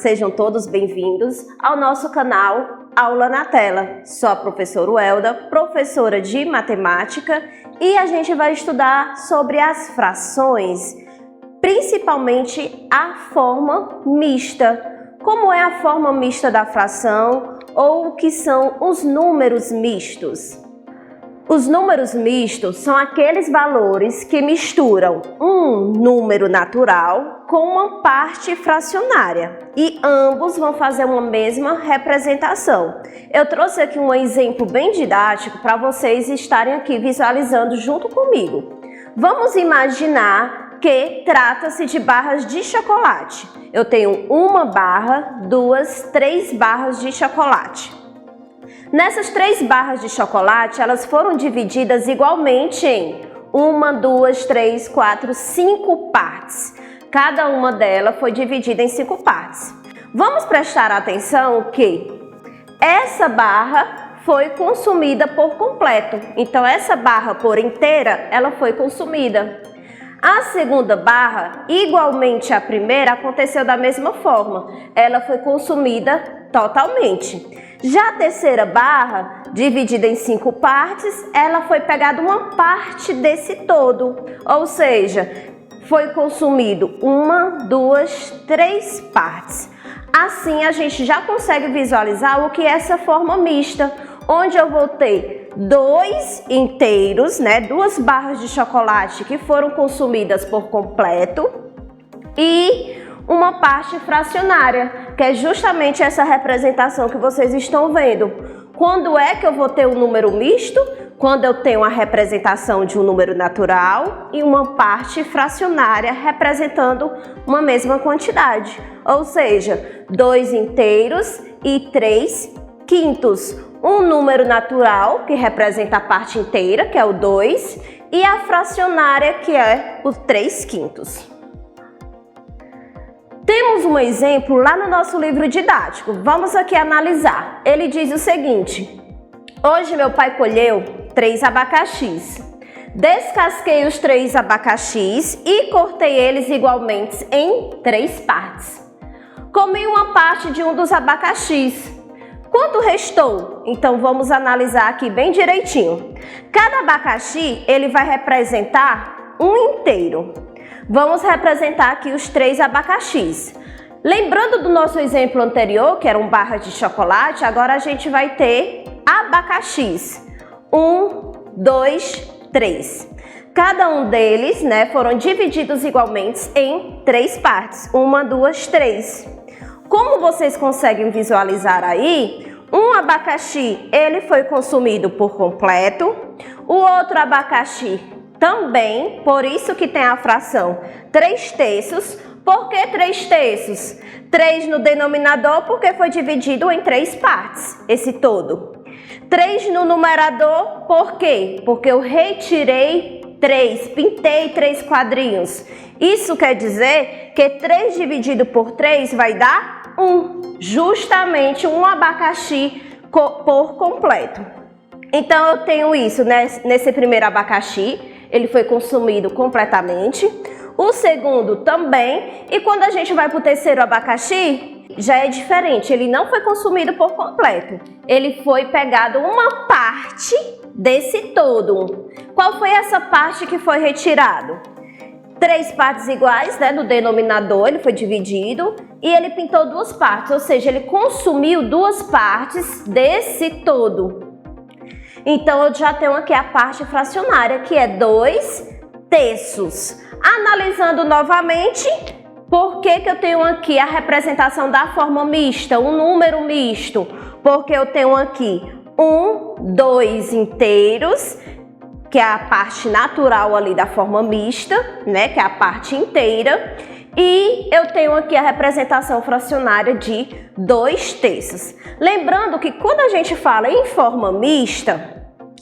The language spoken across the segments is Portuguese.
Sejam todos bem-vindos ao nosso canal Aula na Tela. Sou a professora Welda, professora de matemática, e a gente vai estudar sobre as frações, principalmente a forma mista. Como é a forma mista da fração ou o que são os números mistos? Os números mistos são aqueles valores que misturam um número natural com uma parte fracionária e ambos vão fazer uma mesma representação. Eu trouxe aqui um exemplo bem didático para vocês estarem aqui visualizando junto comigo. Vamos imaginar que trata-se de barras de chocolate. Eu tenho uma barra, duas, três barras de chocolate. Nessas 3 barras de chocolate, elas foram divididas igualmente em 1, 2, 3, 4, 5 partes. Cada uma delas foi dividida em 5 partes. Vamos prestar atenção que essa barra foi consumida por completo. Então, essa barra por inteira, ela foi consumida. A segunda barra, igualmente à primeira, aconteceu da mesma forma. Ela foi consumida totalmente. Já a terceira barra, dividida em 5 partes, ela foi pegada uma parte desse todo. Ou seja, foi consumido 1, 2, 3 partes. Assim, a gente já consegue visualizar o que é essa forma mista, onde eu vou ter 2 inteiros, 2 barras de chocolate que foram consumidas por completo e uma parte fracionária, que é justamente essa representação que vocês estão vendo. Quando é que eu vou ter um número misto? Quando eu tenho a representação de um número natural e uma parte fracionária representando uma mesma quantidade. Ou seja, 2 inteiros e 3 quintos. Um número natural, que representa a parte inteira, que é o 2, e a fracionária, que é o 3 quintos. Temos um exemplo lá no nosso livro didático. Vamos aqui analisar. Ele diz o seguinte: hoje meu pai colheu 3 abacaxis. Descasquei os 3 abacaxis e cortei eles igualmente em 3 partes. Comi uma parte de um dos abacaxis. Quanto restou? Então vamos analisar aqui bem direitinho. Cada abacaxi ele vai representar um inteiro. Vamos representar aqui os 3 abacaxis. Lembrando do nosso exemplo anterior, que eram barras de chocolate, agora a gente vai ter abacaxis. 1, 2, 3. Cada um deles, foram divididos igualmente em 3 partes. 1, 2, 3. Como vocês conseguem visualizar aí, um abacaxi ele foi consumido por completo, o outro abacaxi também, por isso que tem a fração 3 terços. Por que 3 terços? 3 no denominador porque foi dividido em 3 partes, esse todo. 3 no numerador, por quê? Porque eu retirei 3, pintei 3 quadrinhos. Isso quer dizer que 3 dividido por 3 vai dar 1, justamente um abacaxi por completo. Então eu tenho isso, nesse primeiro abacaxi, ele foi consumido completamente. O segundo também. E quando a gente vai para o terceiro abacaxi, já é diferente. Ele não foi consumido por completo. Ele foi pegado uma parte desse todo. Qual foi essa parte que foi retirado? 3 partes iguais, no denominador, ele foi dividido e ele pintou 2 partes, ou seja, ele consumiu 2 partes desse todo. Então, eu já tenho aqui a parte fracionária, que é 2 terços. Analisando novamente, por que eu tenho aqui a representação da forma mista, um número misto? Porque eu tenho aqui 1, 2 inteiros, que é a parte natural ali da forma mista, que é a parte inteira, e eu tenho aqui a representação fracionária de 2 terços. Lembrando que quando a gente fala em forma mista,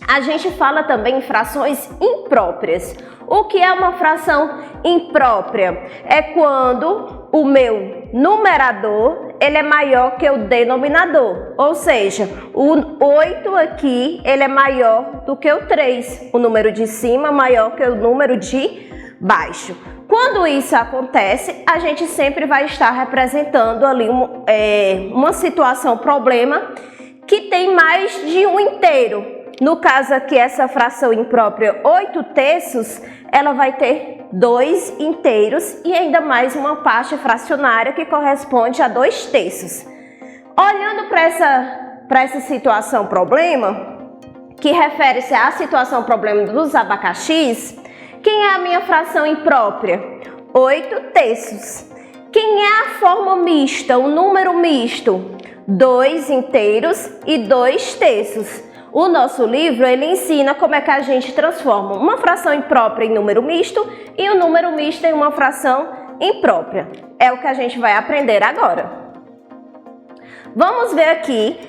a gente fala também em frações impróprias. O que é uma fração imprópria? É quando o meu numerador ele é maior que o denominador, ou seja, o 8 aqui ele é maior do que o 3, o número de cima maior que o número de baixo. Quando isso acontece, a gente sempre vai estar representando ali uma situação, problema, que tem mais de um inteiro. No caso aqui, essa fração imprópria 8/3, ela vai ter 2 inteiros e ainda mais uma parte fracionária que corresponde a 2/3. Olhando para essa situação problema, que refere-se à situação problema dos abacaxis, quem é a minha fração imprópria? 8/3. Quem é a forma mista, o número misto? 2 inteiros e 2/3. O nosso livro, ele ensina como é que a gente transforma uma fração imprópria em número misto e o número misto em uma fração imprópria. É o que a gente vai aprender agora. Vamos ver aqui,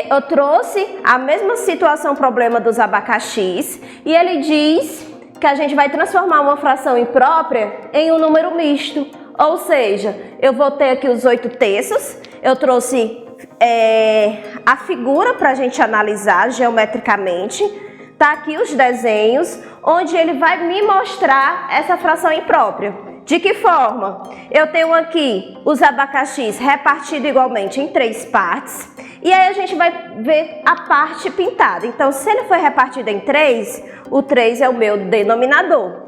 eu trouxe a mesma situação, problema dos abacaxis, e ele diz que a gente vai transformar uma fração imprópria em um número misto. Ou seja, eu vou ter aqui os 8/3, eu trouxe a figura para a gente analisar geometricamente. Tá aqui os desenhos, onde ele vai me mostrar essa fração imprópria. De que forma? Eu tenho aqui os abacaxis repartidos igualmente em 3 partes. E aí a gente vai ver a parte pintada. Então, se ele foi repartido em 3, o 3 é o meu denominador.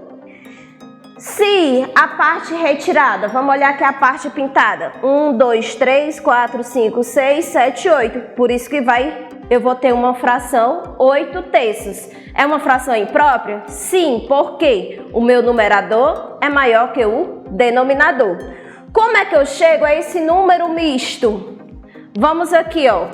Se a parte retirada, vamos olhar aqui a parte pintada, 1, 2, 3, 4, 5, 6, 7, 8. Por isso que eu vou ter uma fração 8/3. É uma fração imprópria? Sim, porque o meu numerador é maior que o denominador. Como é que eu chego a esse número misto? Vamos aqui, ó.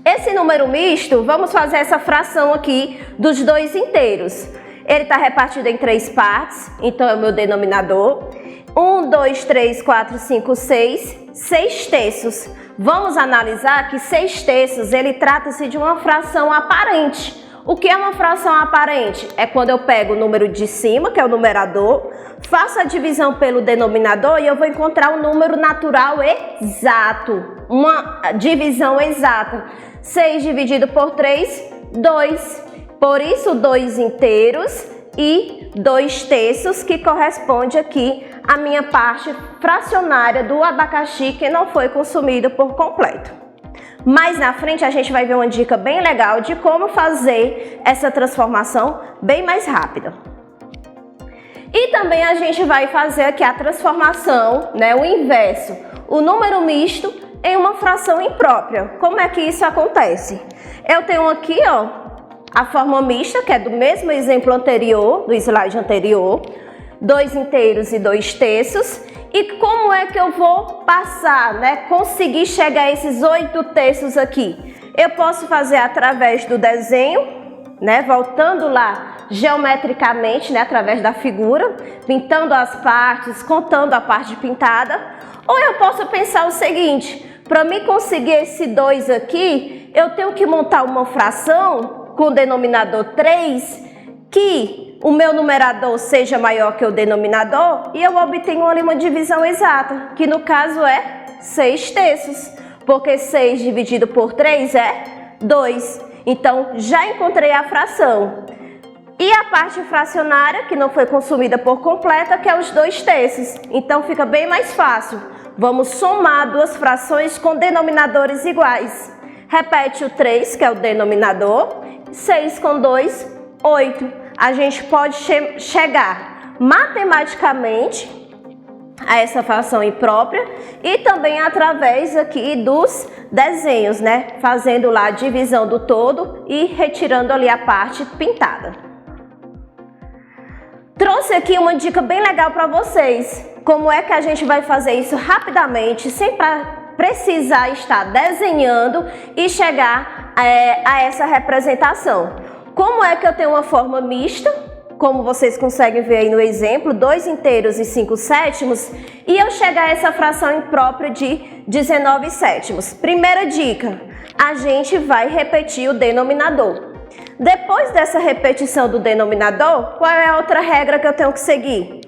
Esse número misto, vamos fazer essa fração aqui dos 2 inteiros. Ele está repartido em 3 partes, então é o meu denominador. 1, 2, 3, 4, 5, 6, 6/3. Vamos analisar que 6/3, ele trata-se de uma fração aparente. O que é uma fração aparente? É quando eu pego o número de cima, que é o numerador, faço a divisão pelo denominador e eu vou encontrar um número natural exato. Uma divisão exata. 6 dividido por 3, 2. Por isso, 2 inteiros e 2/3, que corresponde aqui à minha parte fracionária do abacaxi que não foi consumido por completo. Mais na frente a gente vai ver uma dica bem legal de como fazer essa transformação bem mais rápida. E também a gente vai fazer aqui a transformação, o inverso, o número misto em uma fração imprópria. Como é que isso acontece? Eu tenho aqui, ó, a forma mista, que é do mesmo exemplo anterior, do slide anterior, 2 inteiros e 2/3. E como é que eu vou passar, conseguir chegar a esses 8/3 aqui? Eu posso fazer através do desenho, voltando lá geometricamente, através da figura, pintando as partes, contando a parte pintada. Ou eu posso pensar o seguinte, para mim conseguir esse 2 aqui, eu tenho que montar uma fração com o denominador 3, que o meu numerador seja maior que o denominador e eu obtenho ali uma divisão exata, que no caso é 6/3, porque 6 dividido por 3 é 2. Então, já encontrei a fração. E a parte fracionária, que não foi consumida por completa, que é os 2/3. Então, fica bem mais fácil. Vamos somar duas frações com denominadores iguais. Repete o 3, que é o denominador. 6 com 2, 8. A gente pode chegar matematicamente a essa fração imprópria e também através aqui dos desenhos, fazendo lá a divisão do todo e retirando ali a parte pintada. Trouxe aqui uma dica bem legal para vocês. Como é que a gente vai fazer isso rapidamente, sem precisar estar desenhando e chegar a essa representação. Como é que eu tenho uma forma mista, como vocês conseguem ver aí no exemplo, 2 inteiros e 5/7, e eu chegar a essa fração imprópria de 19/7. Primeira dica, a gente vai repetir o denominador. Depois dessa repetição do denominador, qual é a outra regra que eu tenho que seguir?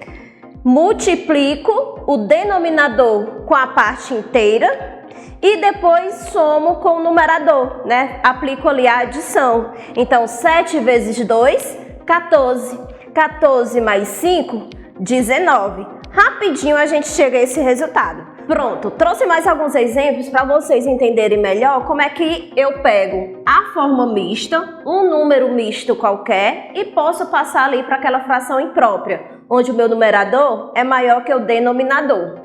Multiplico o denominador com a parte inteira e depois somo com o numerador, Aplico ali a adição. Então, 7 vezes 2, 14. 14 mais 5, 19. Rapidinho a gente chega a esse resultado. Pronto, trouxe mais alguns exemplos para vocês entenderem melhor como é que eu pego a forma mista, um número misto qualquer, e posso passar ali para aquela fração imprópria, onde o meu numerador é maior que o denominador.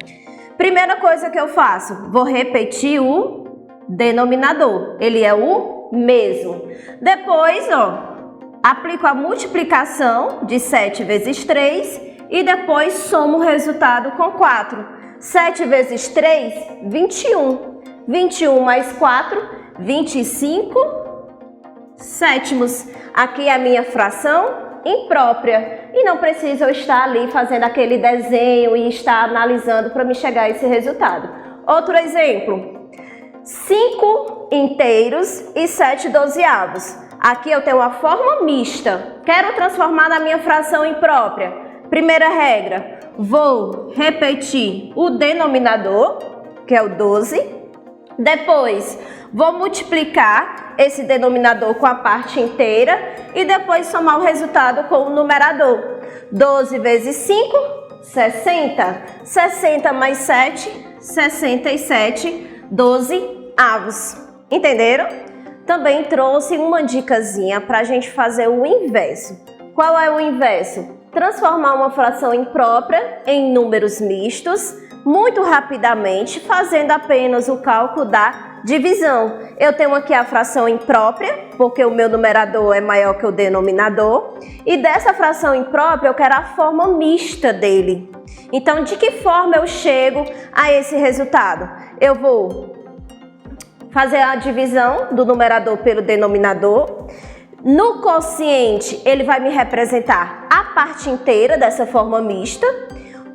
Primeira coisa que eu faço, vou repetir o denominador, ele é o mesmo. Depois, aplico a multiplicação de 7 vezes 3 e depois somo o resultado com 4. 7 vezes 3, 21. 21 mais 4, 25 sétimos. Aqui é a minha fração imprópria. E não preciso eu estar ali fazendo aquele desenho e estar analisando para me chegar a esse resultado. Outro exemplo. 5 inteiros e 7 dozeavos. Aqui eu tenho a forma mista. Quero transformar na minha fração imprópria. Primeira regra. Vou repetir o denominador, que é o 12. Depois, vou multiplicar esse denominador com a parte inteira e depois somar o resultado com o numerador. 12 vezes 5, 60. 60 mais 7, 67, 12 avos. Entenderam? Também trouxe uma dicasinha para a gente fazer o inverso. Qual é o inverso? Transformar uma fração imprópria em números mistos muito rapidamente, fazendo apenas o cálculo da divisão. Eu tenho aqui a fração imprópria, porque o meu numerador é maior que o denominador, e dessa fração imprópria eu quero a forma mista dele. Então, de que forma eu chego a esse resultado? Eu vou fazer a divisão do numerador pelo denominador. No quociente, ele vai me representar a parte inteira dessa forma mista.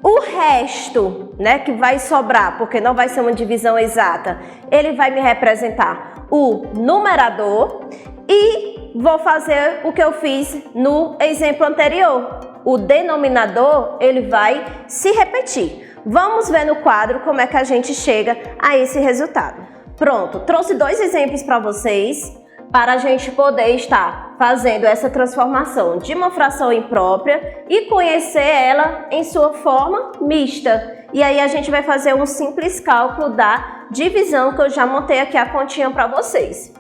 O resto, que vai sobrar, porque não vai ser uma divisão exata, ele vai me representar o numerador. E vou fazer o que eu fiz no exemplo anterior. O denominador, ele vai se repetir. Vamos ver no quadro como é que a gente chega a esse resultado. Pronto, trouxe 2 exemplos para vocês, para a gente poder estar fazendo essa transformação de uma fração imprópria e conhecer ela em sua forma mista. E aí a gente vai fazer um simples cálculo da divisão, que eu já montei aqui a continha para vocês.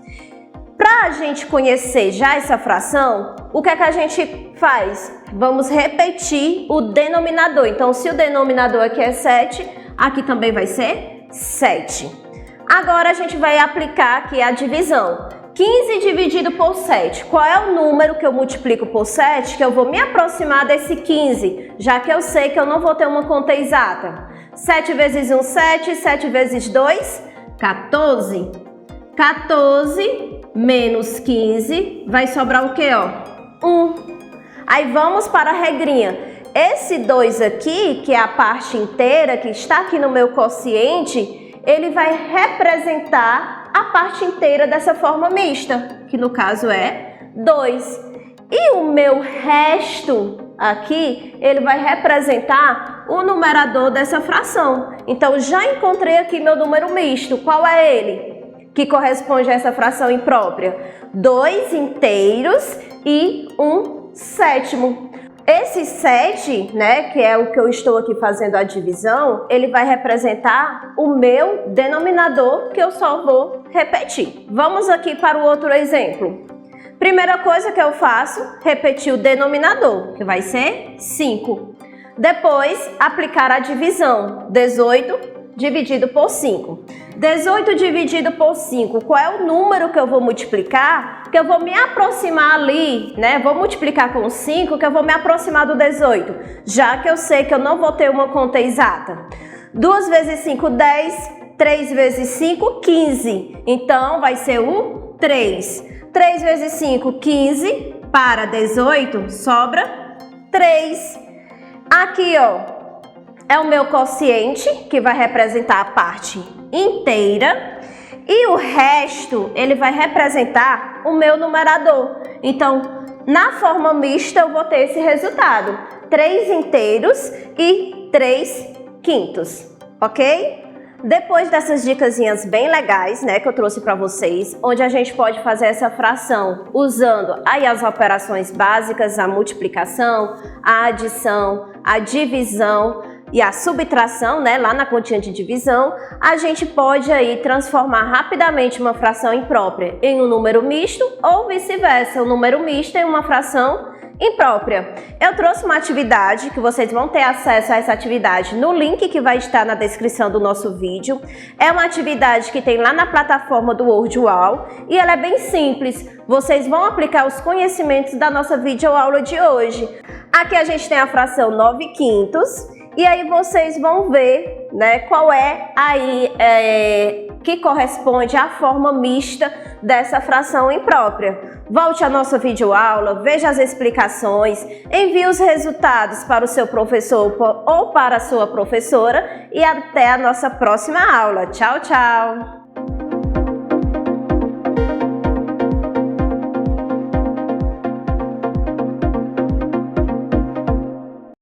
Para a gente conhecer já essa fração, o que é que a gente faz? Vamos repetir o denominador. Então, se o denominador aqui é 7, aqui também vai ser 7. Agora a gente vai aplicar aqui a divisão. 15 dividido por 7. Qual é o número que eu multiplico por 7 que eu vou me aproximar desse 15, já que eu sei que eu não vou ter uma conta exata? 7 vezes 1, 7. 7 vezes 2, 14. 14 menos 15 vai sobrar o quê? 1. Aí vamos para a regrinha. Esse 2 aqui, que é a parte inteira que está aqui no meu quociente, ele vai representar a parte inteira dessa forma mista, que no caso é 2. E o meu resto aqui, ele vai representar o numerador dessa fração. Então, já encontrei aqui meu número misto. Qual é ele? Que corresponde a essa fração imprópria? 2 inteiros e 1 sétimo. Esse 7, que é o que eu estou aqui fazendo a divisão, ele vai representar o meu denominador, que eu só vou repetir. Vamos aqui para o outro exemplo. Primeira coisa que eu faço, repetir o denominador, que vai ser 5. Depois, aplicar a divisão, 18 dividido por 5. 18 dividido por 5, qual é o número que eu vou multiplicar? Que eu vou me aproximar ali, Vou multiplicar com 5, que eu vou me aproximar do 18, já que eu sei que eu não vou ter uma conta exata. 2 vezes 5, 10. 3 vezes 5, 15. Então, vai ser o 3. 3 vezes 5, 15. Para 18, sobra 3. Aqui, é o meu quociente, que vai representar a parte inteira, e o resto, ele vai representar o meu numerador. Então, na forma mista, eu vou ter esse resultado, 3 inteiros e 3 quintos, ok? Depois dessas dicasinhas bem legais, que eu trouxe para vocês, onde a gente pode fazer essa fração usando aí as operações básicas, a multiplicação, a adição, a divisão e a subtração, né, lá na continha de divisão, a gente pode aí transformar rapidamente uma fração imprópria em um número misto ou vice-versa, um número misto em uma fração imprópria. Eu trouxe uma atividade que vocês vão ter acesso a essa atividade no link que vai estar na descrição do nosso vídeo. É uma atividade que tem lá na plataforma do WordWall e ela é bem simples. Vocês vão aplicar os conhecimentos da nossa videoaula de hoje. Aqui a gente tem a fração 9/5 e aí vocês vão ver, né, qual é aí que corresponde à forma mista dessa fração imprópria. Volte à nossa videoaula, veja as explicações, envie os resultados para o seu professor ou para a sua professora e até a nossa próxima aula. Tchau, tchau!